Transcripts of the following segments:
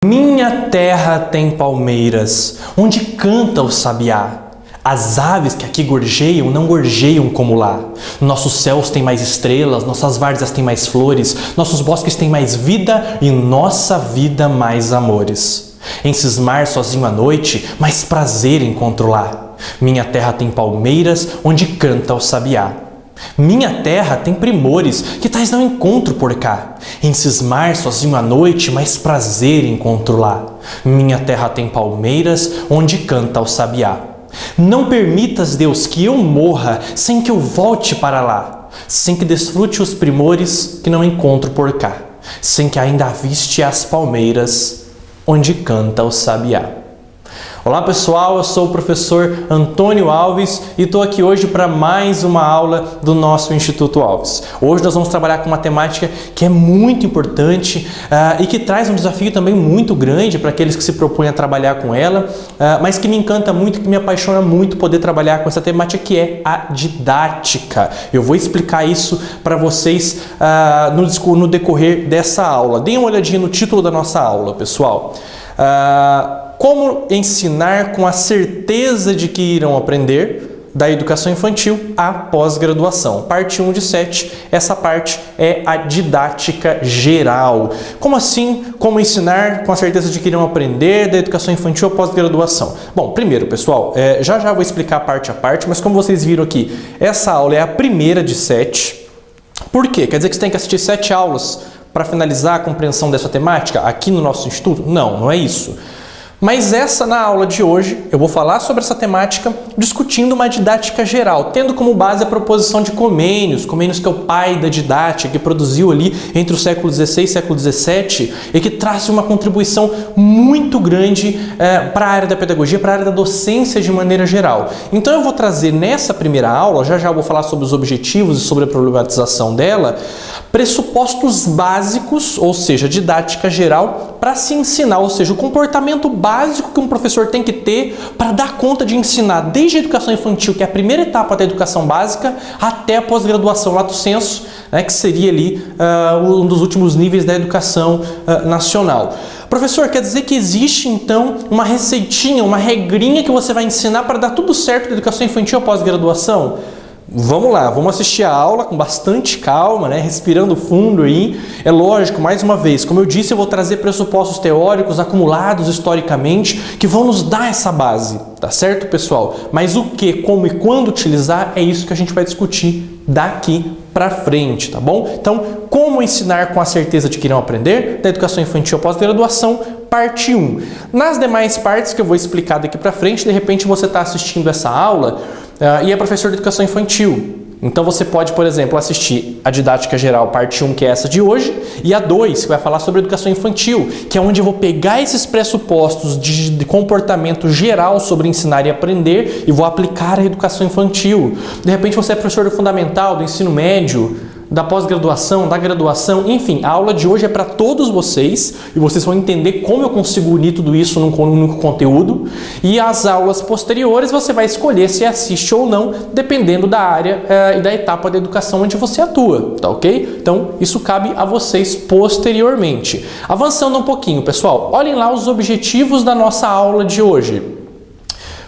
Minha terra tem palmeiras, onde canta o sabiá. As aves que aqui gorjeiam não gorjeiam como lá. Nossos céus têm mais estrelas, nossas várzeas têm mais flores, nossos bosques têm mais vida e nossa vida mais amores. Em cismar sozinho à noite, mais prazer encontro lá. Minha terra tem palmeiras, onde canta o sabiá. Minha terra tem primores, que tais não encontro por cá. Em cismar sozinho à noite, mais prazer encontro lá. Minha terra tem palmeiras, onde canta o sabiá. Não permitas, Deus, que eu morra sem que eu volte para lá, sem que desfrute os primores que não encontro por cá, sem que ainda aviste as palmeiras, onde canta o sabiá. Olá pessoal, eu sou o professor Antônio Alves e estou aqui hoje para mais uma aula do nosso Instituto Alves. Hoje nós vamos trabalhar com uma temática que é muito importante e que traz um desafio também muito grande para aqueles que se propõem a trabalhar com ela, mas que me encanta muito, que me apaixona muito poder trabalhar com essa temática, que é a didática. Eu vou explicar isso para vocês no decorrer dessa aula. Deem uma olhadinha no título da nossa aula, pessoal. Como ensinar com a certeza de que irão aprender, da educação infantil à pós-graduação. Parte 1 de 7, essa parte é a didática geral. Como assim? Como ensinar com a certeza de que irão aprender, da educação infantil à pós-graduação? Bom, primeiro, pessoal, já vou explicar parte a parte, mas como vocês viram aqui, essa aula é a primeira de 7. Por quê? Quer dizer que você tem que assistir 7 aulas para finalizar a compreensão dessa temática aqui no nosso instituto? Não, não é isso. Mas na aula de hoje, eu vou falar sobre essa temática discutindo uma didática geral, tendo como base a proposição de Comênios que é o pai da didática, que produziu ali entre o século XVI e século XVII e que traz uma contribuição muito grande para a área da pedagogia, para a área da docência de maneira geral. Então eu vou trazer nessa primeira aula, já vou falar sobre os objetivos e sobre a problematização dela, pressupostos básicos, ou seja, didática geral, para se ensinar, ou seja, o comportamento básico que um professor tem que ter para dar conta de ensinar desde a educação infantil, que é a primeira etapa da educação básica, até a pós-graduação lato sensu, que seria ali um dos últimos níveis da educação nacional. Professor, quer dizer que existe então uma receitinha, uma regrinha que você vai ensinar para dar tudo certo da educação infantil à pós-graduação? Vamos lá, vamos assistir a aula com bastante calma, respirando fundo aí. É lógico, mais uma vez, como eu disse, eu vou trazer pressupostos teóricos acumulados historicamente que vão nos dar essa base, tá certo, pessoal? Mas o que, como e quando utilizar é isso que a gente vai discutir daqui para frente, tá bom? Então, como ensinar com a certeza de que irão aprender, da educação infantil à pós-graduação, parte 1. Nas demais partes que eu vou explicar daqui para frente, de repente você está assistindo essa aula e é professor de educação infantil. Então você pode, por exemplo, assistir a didática geral, parte 1, que é essa de hoje, e a 2, que vai falar sobre educação infantil, que é onde eu vou pegar esses pressupostos de comportamento geral sobre ensinar e aprender e vou aplicar a educação infantil. De repente você é professor do fundamental, do ensino médio, da pós-graduação, da graduação, enfim, a aula de hoje é para todos vocês e vocês vão entender como eu consigo unir tudo isso num único conteúdo, e as aulas posteriores você vai escolher se assiste ou não, dependendo da área e da etapa da educação onde você atua, tá ok? Então, isso cabe a vocês posteriormente. Avançando um pouquinho, pessoal, olhem lá os objetivos da nossa aula de hoje.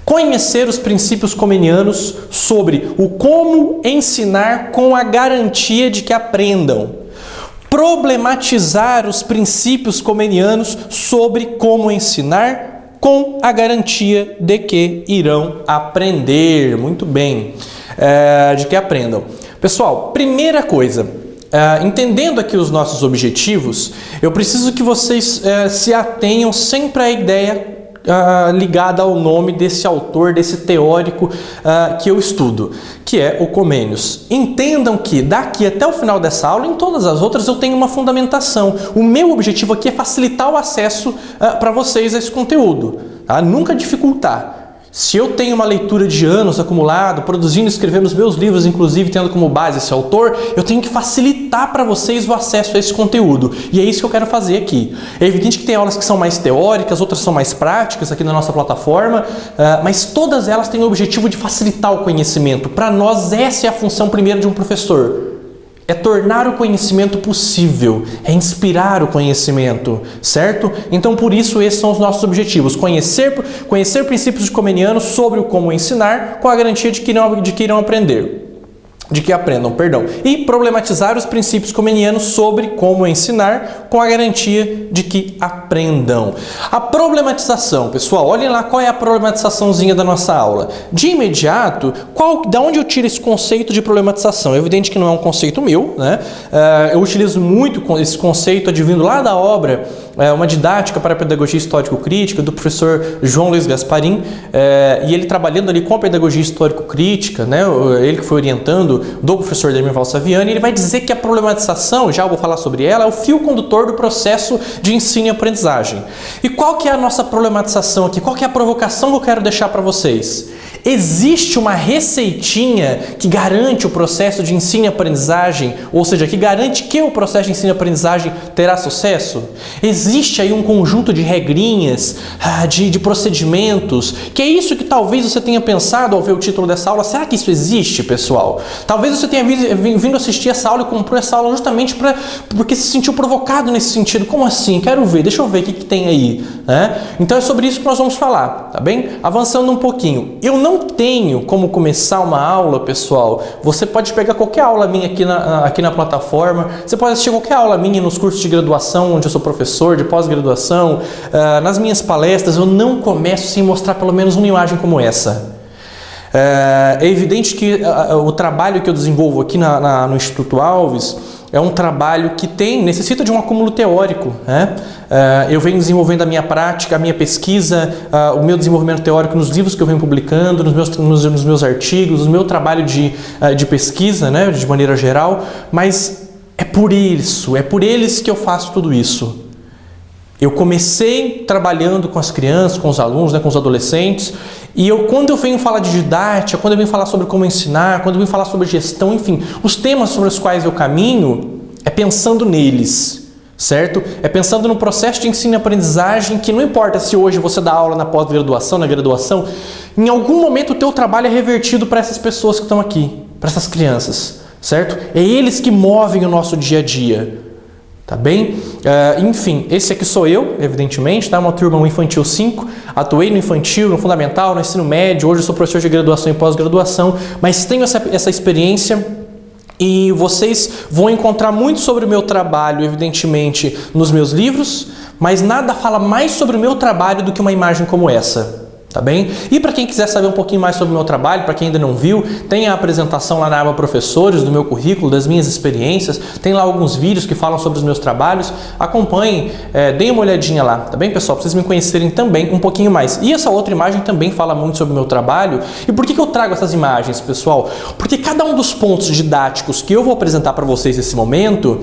Conhecer os princípios comenianos sobre o como ensinar com a garantia de que aprendam. Problematizar os princípios comenianos sobre como ensinar com a garantia de que irão aprender. Muito bem, de que aprendam. Pessoal, primeira coisa, entendendo aqui os nossos objetivos, eu preciso que vocês se atenham sempre à ideia ligada ao nome desse autor, desse teórico que eu estudo, que é o Comênios. Entendam que daqui até o final dessa aula, em todas as outras, eu tenho uma fundamentação. O meu objetivo aqui é facilitar o acesso para vocês a esse conteúdo, tá? Nunca dificultar. Se eu tenho uma leitura de anos acumulado, produzindo e escrevendo os meus livros, inclusive tendo como base esse autor, eu tenho que facilitar para vocês o acesso a esse conteúdo. E é isso que eu quero fazer aqui. É evidente que tem aulas que são mais teóricas, outras são mais práticas aqui na nossa plataforma, mas todas elas têm o objetivo de facilitar o conhecimento. Para nós, essa é a função primeira de um professor. É tornar o conhecimento possível, é inspirar o conhecimento, certo? Então, por isso, esses são os nossos objetivos. Conhecer princípios de Comeniano sobre o como ensinar, com a garantia de que irão aprender. De que aprendam, perdão. E problematizar os princípios comenianos sobre como ensinar, com a garantia de que aprendam. A problematização, pessoal, olhem lá qual é a problematizaçãozinha da nossa aula. De imediato, da onde eu tiro esse conceito de problematização? É evidente que não é um conceito meu, né? Eu utilizo muito esse conceito advindo lá da obra Uma Didática para a Pedagogia Histórico-Crítica, do professor João Luiz Gasparim, e ele trabalhando ali com a pedagogia histórico-crítica, né? Ele que foi orientando do professor Ademir Valsaviani, ele vai dizer que a problematização, já vou falar sobre ela, é o fio condutor do processo de ensino e aprendizagem. E qual que é a nossa problematização aqui? Qual que é a provocação que eu quero deixar para vocês? Existe uma receitinha que garante o processo de ensino e aprendizagem, ou seja, que garante que o processo de ensino e aprendizagem terá sucesso? Existe aí um conjunto de regrinhas, de procedimentos, que é isso que talvez você tenha pensado ao ver o título dessa aula. Será que isso existe, pessoal? Talvez você tenha vindo assistir essa aula e comprou essa aula justamente porque se sentiu provocado nesse sentido. Como assim? Quero ver, deixa eu ver o que tem aí. Né? Então é sobre isso que nós vamos falar, tá bem? Avançando um pouquinho. Eu não tenho como começar uma aula, pessoal. Você pode pegar qualquer aula minha aqui na plataforma. Você pode assistir qualquer aula minha nos cursos de graduação, onde eu sou professor, de pós-graduação. Nas minhas palestras, eu não começo sem mostrar pelo menos uma imagem como essa. É evidente que o trabalho que eu desenvolvo aqui no Instituto Alves é um trabalho que necessita de um acúmulo teórico, né? Eu venho desenvolvendo a minha prática, a minha pesquisa, o meu desenvolvimento teórico nos livros que eu venho publicando, nos meus artigos, no meu trabalho de pesquisa, né, de maneira geral, mas é por eles que eu faço tudo isso. Eu comecei trabalhando com as crianças, com os alunos, né, com os adolescentes, e quando eu venho falar de didática, quando eu venho falar sobre como ensinar, quando eu venho falar sobre gestão, enfim, os temas sobre os quais eu caminho, é pensando neles, certo? É pensando no processo de ensino e aprendizagem, que não importa se hoje você dá aula na pós-graduação, na graduação, em algum momento o teu trabalho é revertido para essas pessoas que estão aqui, para essas crianças, certo? É eles que movem o nosso dia a dia. Tá bem? Enfim, esse aqui sou eu, evidentemente, tá? Uma turma infantil 5, atuei no infantil, no fundamental, no ensino médio, hoje eu sou professor de graduação e pós-graduação, mas tenho essa experiência e vocês vão encontrar muito sobre o meu trabalho, evidentemente, nos meus livros, mas nada fala mais sobre o meu trabalho do que uma imagem como essa. Tá bem? E para quem quiser saber um pouquinho mais sobre o meu trabalho, para quem ainda não viu, tem a apresentação lá na aba Professores do meu currículo, das minhas experiências, tem lá alguns vídeos que falam sobre os meus trabalhos, acompanhem, deem uma olhadinha lá, tá bem, pessoal? Para vocês me conhecerem também um pouquinho mais. E essa outra imagem também fala muito sobre o meu trabalho. E por que eu trago essas imagens, pessoal? Porque cada um dos pontos didáticos que eu vou apresentar para vocês nesse momento,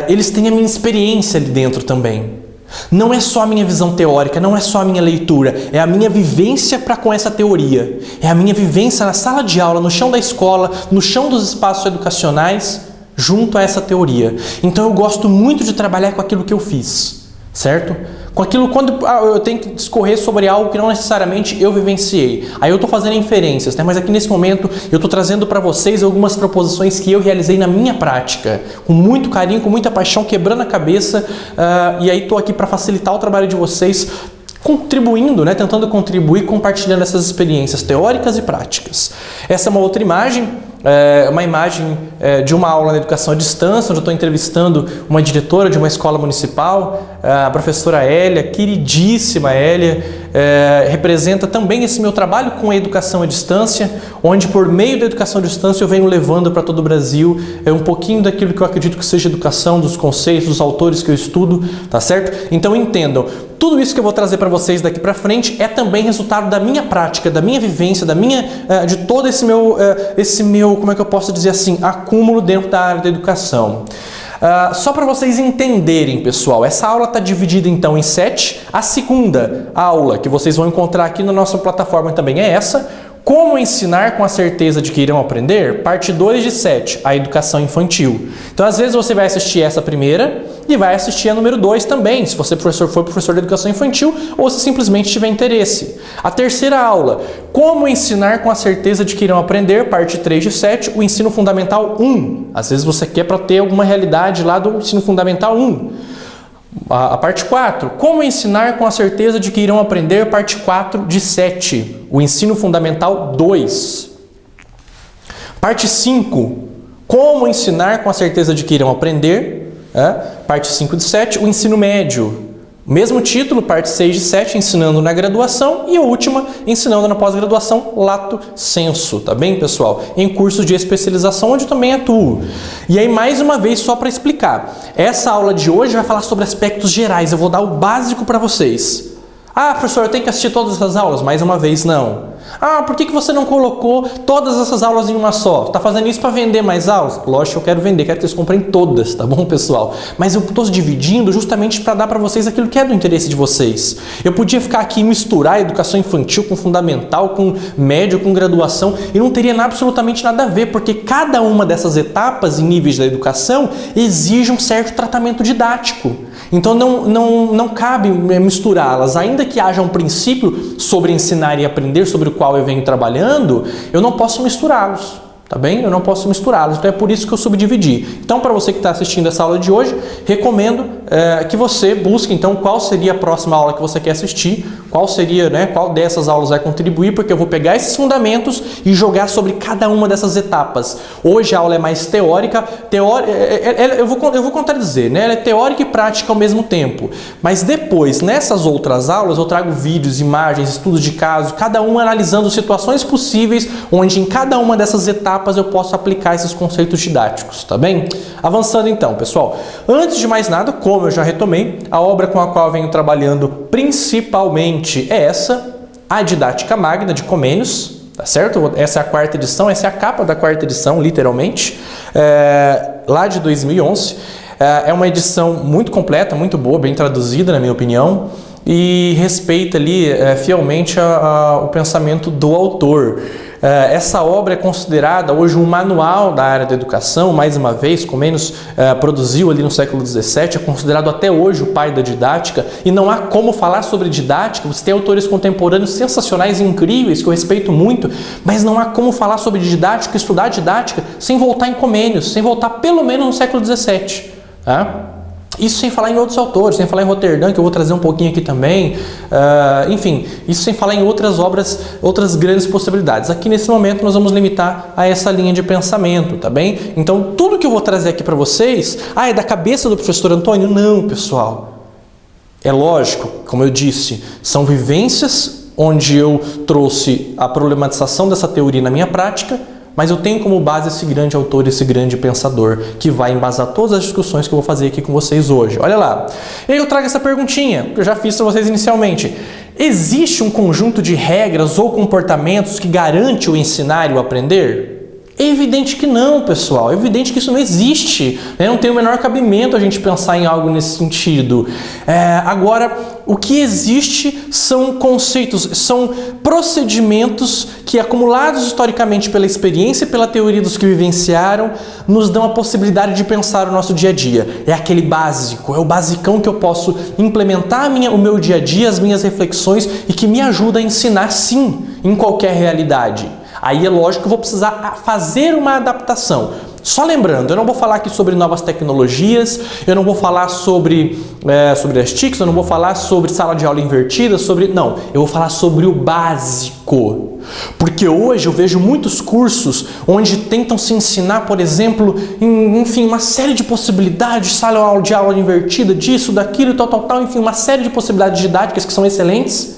eles têm a minha experiência ali dentro também. Não é só a minha visão teórica, não é só a minha leitura, é a minha vivência com essa teoria. É a minha vivência na sala de aula, no chão da escola, no chão dos espaços educacionais, junto a essa teoria. Então eu gosto muito de trabalhar com aquilo que eu fiz, certo? Com aquilo quando eu tenho que discorrer sobre algo que não necessariamente eu vivenciei. Aí eu estou fazendo inferências, né? Mas aqui nesse momento eu estou trazendo para vocês algumas proposições que eu realizei na minha prática, com muito carinho, com muita paixão, quebrando a cabeça, e aí estou aqui para facilitar o trabalho de vocês, contribuindo, né? Tentando contribuir, compartilhando essas experiências teóricas e práticas. Essa é uma outra imagem. Uma imagem de uma aula na educação à distância, onde eu estou entrevistando uma diretora de uma escola municipal, a professora Hélia, queridíssima Hélia, representa também esse meu trabalho com a educação à distância, onde por meio da educação à distância eu venho levando para todo o Brasil um pouquinho daquilo que eu acredito que seja educação, dos conceitos, dos autores que eu estudo, tá certo? Então entendam, tudo isso que eu vou trazer para vocês daqui para frente é também resultado da minha prática, da minha vivência, de todo esse meu, como é que eu posso dizer assim, acúmulo dentro da área da educação. Só para vocês entenderem, pessoal, essa aula está dividida então em 7. A segunda aula que vocês vão encontrar aqui na nossa plataforma também é essa, Como ensinar com a certeza de que irão aprender? Parte 2 de 7, a educação infantil. Então, às vezes você vai assistir essa primeira e vai assistir a número 2 também, se você for professor de educação infantil ou se simplesmente tiver interesse. A terceira aula, como ensinar com a certeza de que irão aprender? Parte 3 de 7, o ensino fundamental 1. Às vezes você quer para ter alguma realidade lá do ensino fundamental 1. A parte 4, como ensinar com a certeza de que irão aprender? Parte 4 de 7, o ensino fundamental 2. Parte 5, como ensinar com a certeza de que irão aprender? Parte 5 de 7, o ensino médio. Mesmo título, parte 6 de 7, ensinando na graduação, e a última, ensinando na pós-graduação, lato sensu, tá bem, pessoal? Em cursos de especialização, onde eu também atuo. E aí, mais uma vez, só para explicar, essa aula de hoje vai falar sobre aspectos gerais, eu vou dar o básico para vocês. Ah, professor, eu tenho que assistir todas essas aulas? Mais uma vez, não. Ah, por que você não colocou todas essas aulas em uma só? Está fazendo isso para vender mais aulas? Lógico que eu quero vender, quero que vocês comprem todas, tá bom, pessoal? Mas eu estou dividindo justamente para dar para vocês aquilo que é do interesse de vocês. Eu podia ficar aqui e misturar educação infantil com fundamental, com médio, com graduação, e não teria absolutamente nada a ver, porque cada uma dessas etapas e níveis da educação exige um certo tratamento didático. Então não cabe misturá-las, ainda que haja um princípio sobre ensinar e aprender, sobre o qual eu venho trabalhando, eu não posso misturá-los, tá bem? Eu não posso misturá-los, então é por isso que eu subdividi. Então, para você que está assistindo essa aula de hoje, recomendo que você busque, então, qual seria a próxima aula que você quer assistir, qual seria, qual dessas aulas vai contribuir, porque eu vou pegar esses fundamentos e jogar sobre cada uma dessas etapas. Hoje a aula é mais teórica, eu vou contradizer, Ela é teórica e prática ao mesmo tempo, mas depois, nessas outras aulas, eu trago vídeos, imagens, estudos de caso, cada um analisando situações possíveis, onde em cada uma dessas etapas eu posso aplicar esses conceitos didáticos, tá bem? Avançando então, pessoal. Antes de mais nada, como eu já retomei, a obra com a qual eu venho trabalhando principalmente é essa, a Didática Magna de Comênios, tá certo? Essa é a quarta edição, essa é a capa da quarta edição, literalmente, lá de 2011. É uma edição muito completa, muito boa, bem traduzida, na minha opinião, e respeita ali fielmente o pensamento do autor. Essa obra é considerada hoje um manual da área da educação, mais uma vez, Comênios produziu ali no século XVII, é considerado até hoje o pai da didática, e não há como falar sobre didática. Você tem autores contemporâneos sensacionais e incríveis, que eu respeito muito, mas não há como falar sobre didática, estudar didática, sem voltar em Comênios, sem voltar pelo menos no século XVII. Isso sem falar em outros autores, sem falar em Roterdã, que eu vou trazer um pouquinho aqui também, enfim, isso sem falar em outras obras, outras grandes possibilidades. Aqui nesse momento nós vamos limitar a essa linha de pensamento, tá bem? Então tudo que eu vou trazer aqui para vocês, é da cabeça do professor Antônio? Não, pessoal. É lógico, como eu disse, são vivências onde eu trouxe a problematização dessa teoria na minha prática, mas eu tenho como base esse grande autor, esse grande pensador, que vai embasar todas as discussões que eu vou fazer aqui com vocês hoje. Olha lá. E aí eu trago essa perguntinha, que eu já fiz para vocês inicialmente. Existe um conjunto de regras ou comportamentos que garante o ensinar e o aprender? É evidente que não, pessoal. É evidente que isso não existe. Não tem o menor cabimento a gente pensar em algo nesse sentido. Agora, o que existe são conceitos, são procedimentos que, acumulados historicamente pela experiência e pela teoria dos que vivenciaram, nos dão a possibilidade de pensar o nosso dia a dia. É aquele básico, é o basicão que eu posso implementar o meu dia a dia, as minhas reflexões, e que me ajuda a ensinar, sim, em qualquer realidade. Aí é lógico que eu vou precisar fazer uma adaptação. Só lembrando, eu não vou falar aqui sobre novas tecnologias, eu não vou falar sobre as TICs, eu não vou falar sobre sala de aula invertida, não, eu vou falar sobre o básico. Porque hoje eu vejo muitos cursos onde tentam se ensinar, por exemplo, enfim, uma série de possibilidades, sala de aula invertida, disso, daquilo, tal, enfim, uma série de possibilidades didáticas que são excelentes.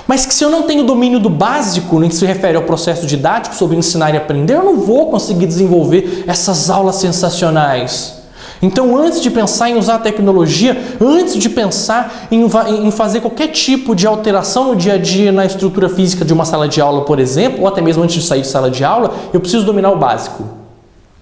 Mas que se eu não tenho domínio do básico, no que se refere ao processo didático sobre ensinar e aprender, eu não vou conseguir desenvolver essas aulas sensacionais. Então, antes de pensar em usar a tecnologia, antes de pensar em fazer qualquer tipo de alteração no dia a dia na estrutura física de uma sala de aula, por exemplo, ou até mesmo antes de sair de sala de aula, eu preciso dominar o básico.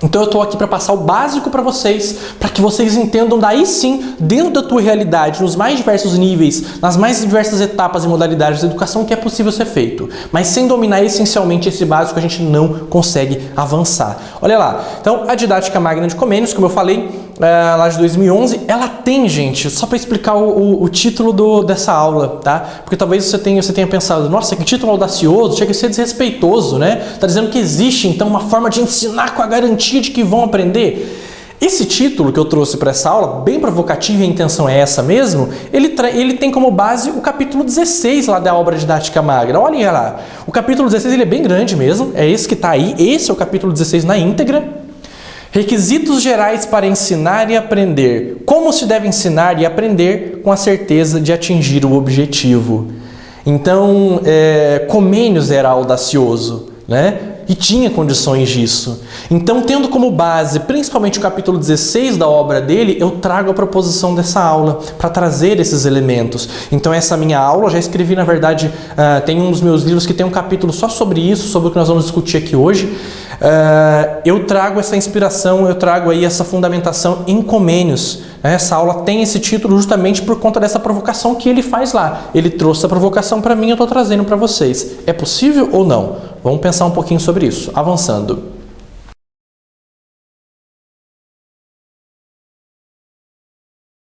Então eu estou aqui para passar o básico para vocês, para que vocês entendam daí sim, dentro da tua realidade, nos mais diversos níveis, nas mais diversas etapas e modalidades da educação, o que é possível ser feito. Mas sem dominar essencialmente esse básico, a gente não consegue avançar. Olha lá, então a didática magna de Comênios, como eu falei, lá de 2011, ela tem, gente, só para explicar o título dessa aula, tá? Porque talvez você tenha pensado, nossa, que título audacioso, chega a ser desrespeitoso, né? Tá dizendo que existe, então, uma forma de ensinar com a garantia de que vão aprender. Esse título que eu trouxe para essa aula, bem provocativo e a intenção é essa mesmo, ele tem como base o capítulo 16 lá da obra Didática Magna. Olhem lá, o capítulo 16 ele é bem grande mesmo, é esse que está aí, esse é o capítulo 16 na íntegra. Requisitos gerais para ensinar e aprender. Como se deve ensinar e aprender com a certeza de atingir o objetivo. Então, Comênios era audacioso, né? E tinha condições disso. Então, tendo como base, principalmente o capítulo 16 da obra dele, eu trago a proposição dessa aula para trazer esses elementos. Então, essa minha aula, já escrevi, na verdade, tem um dos meus livros que tem um capítulo só sobre isso, sobre o que nós vamos discutir aqui hoje. Eu trago essa inspiração, eu trago aí essa fundamentação em Comênios. Essa aula tem esse título justamente por conta dessa provocação que ele faz lá. Ele trouxe a provocação para mim, eu estou trazendo para vocês. É possível ou não? Vamos pensar um pouquinho sobre isso. Avançando.